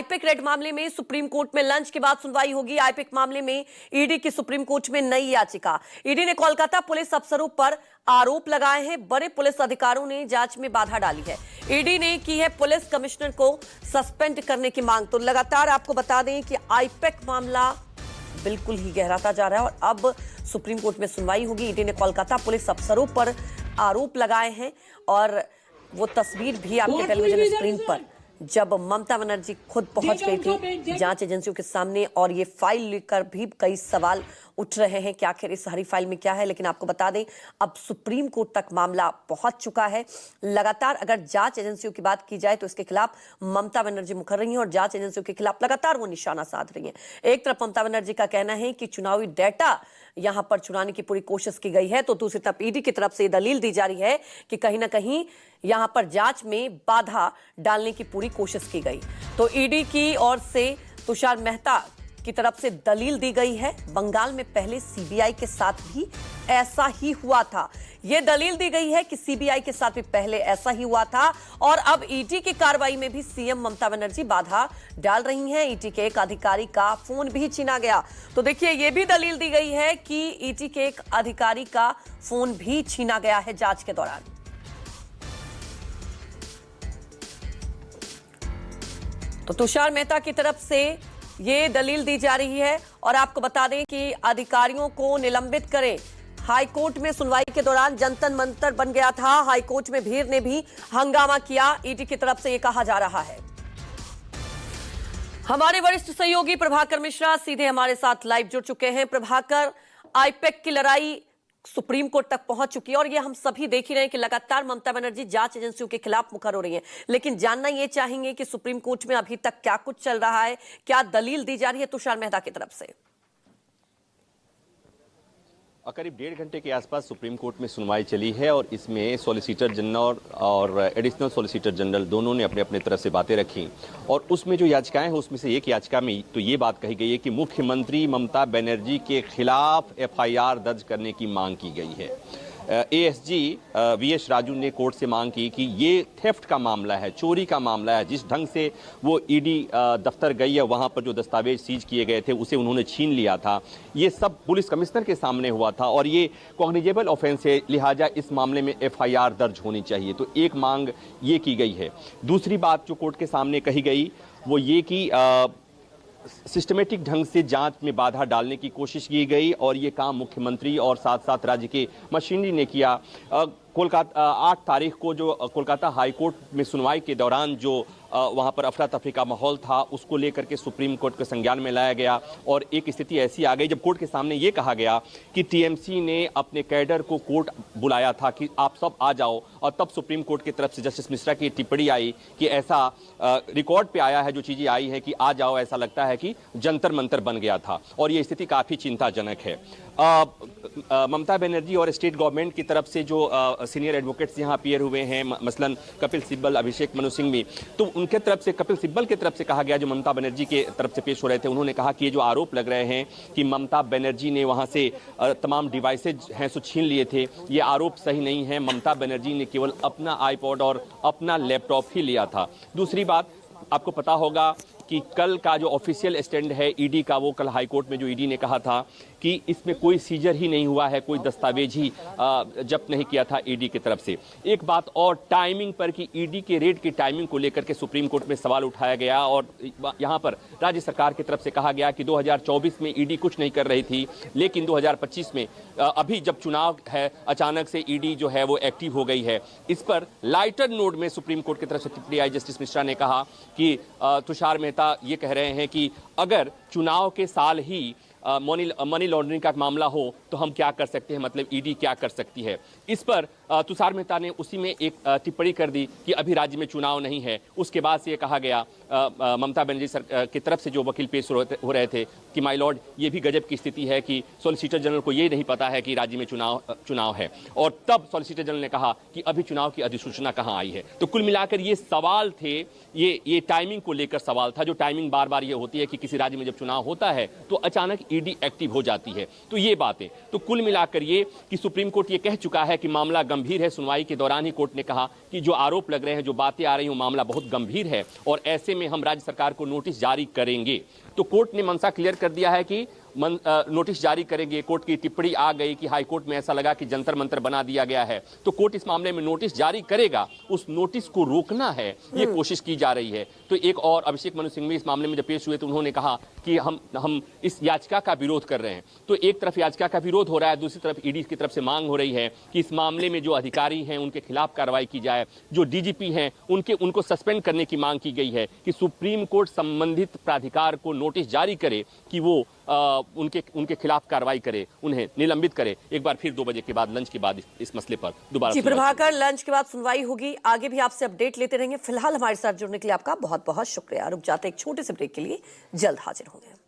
IUPAC red मामले में supreme court में लंच के बाद सुनवाई होगी। आईपैक मामले में ईडी की सुप्रीम कोर्ट में नई याचिका। ईडी ने कोलकाता पुलिस अफसरों पर आरोप लगाए हैं। बड़े पुलिस अधिकारियों ने जांच में बाधा डाली है। ईडी ने की है पुलिस कमिश्नर को सस्पेंड करने की मांग। तो लगातार आपको बता दें कि आईपैक मामला बिल्कुल ही गहराता जा रहा है और अब सुप्रीम कोर्ट में सुनवाई होगी। ईडी ने कोलकाता पुलिस अफसरों पर आरोप लगाए हैं और वो तस्वीर भी आपके टेलीविजन स्क्रीन पर जब ममता बनर्जी खुद पहुंच गई थी जांच एजेंसियों के सामने, और ये फाइल लेकर भी कई सवाल उठ रहे हैं कि आखिर इस हरी फाइल में क्या है। लेकिन आपको बता दें अब सुप्रीम कोर्ट तक मामला पहुंच चुका है। लगातार अगर जांच एजेंसियों की बात की जाए तो इसके खिलाफ ममता बनर्जी मुखर रही हैं और जांच एजेंसियों के खिलाफ लगातार वो निशाना साध रही हैं। एक तरफ ममता बनर्जी का कहना है कि चुनावी डेटा यहां पर चुराने की पूरी कोशिश की गई है, तो दूसरी तरफ ईडी की तरफ से दलील दी जा रही है कि कहीं ना कहीं यहां पर जांच में बाधा डालने की पूरी कोशिश की गई। तो ईडी की ओर से तुषार मेहता की तरफ से दलील दी गई है। बंगाल में पहले सीबीआई के साथ भी ऐसा ही हुआ था। यह दलील दी गई है कि सीबीआई के साथ भी पहले ऐसा ही हुआ था और अब ईडी की कार्रवाई में भी सीएम ममता बनर्जी बाधा डाल रही हैं। ईडी के एक अधिकारी का फोन भी छीना गया। तो देखिए यह भी दलील दी गई है कि ईडी के एक अधिकारी का फोन भी छीना गया है जांच के दौरान। तो तुषार मेहता की तरफ से ये दलील दी जा रही है और आपको बता दें कि अधिकारियों को निलंबित करें। हाईकोर्ट में सुनवाई के दौरान जंतर मंतर बन गया था। हाईकोर्ट में भीड़ ने भी हंगामा किया। ईडी की तरफ से यह कहा जा रहा है। हमारे वरिष्ठ सहयोगी प्रभाकर मिश्रा सीधे हमारे साथ लाइव जुड़ चुके हैं। प्रभाकर, आईपैक की लड़ाई सुप्रीम कोर्ट तक पहुंच चुकी है और ये हम सभी देख ही रहे हैं कि लगातार ममता बनर्जी जांच एजेंसियों के खिलाफ मुखर हो रही हैं। लेकिन जानना ये चाहेंगे कि सुप्रीम कोर्ट में अभी तक क्या कुछ चल रहा है, क्या दलील दी जा रही है तुषार मेहता की तरफ से? करीब 1.5 घंटे के आसपास सुप्रीम कोर्ट में सुनवाई चली है और इसमें सॉलिसिटर जनरल और एडिशनल सॉलिसिटर जनरल दोनों ने अपने अपने तरफ से बातें रखी और उसमें जो याचिकाएं हैं उसमें से एक याचिका में तो ये बात कही गई है कि मुख्यमंत्री ममता बनर्जी के खिलाफ एफआईआर दर्ज करने की मांग की गई है। एएसजी वीएस राजू ने कोर्ट से मांग की कि ये थेफ्ट का मामला है, चोरी का मामला है। जिस ढंग से वो ईडी दफ्तर गई है, वहां पर जो दस्तावेज सीज किए गए थे उसे उन्होंने छीन लिया था। ये सब पुलिस कमिश्नर के सामने हुआ था और ये कॉग्निजेबल ऑफेंस है, लिहाजा इस मामले में एफआईआर दर्ज होनी चाहिए। तो एक मांग ये की गई है। दूसरी बात जो कोर्ट के सामने कही गई वो ये कि सिस्टमेटिक ढंग से जांच में बाधा डालने की कोशिश की गई और ये काम मुख्यमंत्री और साथ साथ राज्य के मशीनरी ने किया। कोलकाता 8 तारीख को जो कोलकाता हाईकोर्ट में सुनवाई के दौरान जो वहां पर अफरा तफरी का माहौल था उसको लेकर के सुप्रीम कोर्ट के संज्ञान में लाया गया और एक स्थिति ऐसी आ गई जब कोर्ट के सामने ये कहा गया कि टीएमसी ने अपने कैडर को कोर्ट बुलाया था कि आप सब आ जाओ, और तब सुप्रीम कोर्ट की तरफ से जस्टिस मिश्रा की टिप्पणी आई कि ऐसा रिकॉर्ड पे आया है, जो चीजें आई है कि आ जाओ, ऐसा लगता है कि जंतर मंतर बन गया था और ये स्थिति काफी चिंताजनक है। ममता बनर्जी और स्टेट गवर्नमेंट की तरफ से जो सीनियर एडवोकेट्स यहाँ अपीयर हुए हैं, मसलन कपिल सिब्बल, अभिषेक मनु सिंघवी, तो उनके तरफ से, कपिल सिब्बल की तरफ से कहा गया, जो ममता बनर्जी के तरफ से पेश हो रहे थे, उन्होंने कहा कि ये जो आरोप लग रहे हैं कि ममता बनर्जी ने वहां से तमाम डिवाइसेज हैं सो छीन लिए थे, ये आरोप सही नहीं है। ममता बनर्जी ने केवल अपना आईपॉड और अपना लैपटॉप ही लिया था। दूसरी बात, आपको पता होगा कि कल का जो ऑफिशियल स्टैंड है ईडी का, वो कल हाईकोर्ट में जो ईडी ने कहा था कि इसमें कोई सीजर ही नहीं हुआ है, कोई दस्तावेज ही जब्त नहीं किया था ईडी की तरफ से। एक बात और टाइमिंग पर कि ईडी के रेड की टाइमिंग को लेकर के सुप्रीम कोर्ट में सवाल उठाया गया और यहां पर राज्य सरकार की तरफ से कहा गया कि 2024 में ईडी कुछ नहीं कर रही थी, लेकिन 2025 में अभी जब चुनाव है अचानक से ईडी जो है वो एक्टिव हो गई है। इस पर लाइटर नोट में सुप्रीम कोर्ट की तरफ से टिप्पणी आई। जस्टिस मिश्रा ने कहा कि तुषार मेहता ये कह रहे हैं कि अगर चुनाव के साल ही मनी लॉन्ड्रिंग का मामला हो तो हम क्या कर सकते हैं, मतलब ईडी क्या कर सकती है। इस पर तुषार मेहता ने उसी में एक टिप्पणी कर दी कि अभी राज्य में चुनाव नहीं है। उसके बाद से ये कहा गया ममता बनर्जी की तरफ से जो वकील पेश हो रहे थे कि माय लॉर्ड, ये भी गजब की स्थिति है कि सॉलिसिटर जनरल को ये नहीं पता है कि राज्य में चुनाव है, और तब सॉलिसिटर जनरल ने कहा कि अभी चुनाव की अधिसूचना कहाँ आई है। तो कुल मिलाकर ये सवाल थे, ये टाइमिंग को लेकर सवाल था। जो टाइमिंग बार बार ये होती है कि किसी राज्य में जब चुनाव होता है तो अचानक ईडी एक्टिव हो जाती है। तो ये बात है। तो कुल मिलाकर ये कि सुप्रीम कोर्ट ये कह चुका है कि मामला गंभीर है। सुनवाई के दौरान ही कोर्ट ने कहा कि जो आरोप लग रहे हैं, जो बातें आ रही हैं, वो मामला बहुत गंभीर है और ऐसे में हम राज्य सरकार को नोटिस जारी करेंगे। तो कोर्ट ने मंशा क्लियर कर दिया है कि नोटिस जारी करेंगे। कोर्ट की टिप्पणी आ गई कि हाई कोर्ट में ऐसा लगा कि जंतर मंतर बना दिया गया है, तो कोर्ट इस मामले में नोटिस जारी करेगा। उस नोटिस को रोकना है, ये कोशिश की जा रही है। तो एक और अभिषेक मनु सिंघवी इस मामले में जब पेश हुए तो उन्होंने कहा कि हम इस याचिका का विरोध कर रहे हैं। तो एक तरफ याचिका का विरोध हो रहा है, दूसरी तरफ ईडी की तरफ से मांग हो रही है कि इस मामले में जो अधिकारी हैं उनके खिलाफ कार्रवाई की जाए, जो डीजीपी हैं उनको सस्पेंड करने की मांग की गई है कि सुप्रीम कोर्ट संबंधित प्राधिकार को नोटिस जारी करे कि वो उनके खिलाफ कार्रवाई करे, उन्हें निलंबित करे। एक बार फिर 2 बजे के बाद, लंच के बाद इस मसले पर दोबारा जी प्रभाकर, लंच के बाद सुनवाई होगी, आगे भी आपसे अपडेट लेते रहेंगे। फिलहाल हमारे साथ जुड़ने के लिए आपका बहुत बहुत शुक्रिया। रुक जाते एक छोटे से ब्रेक के लिए, जल्द हाजिर होंगे।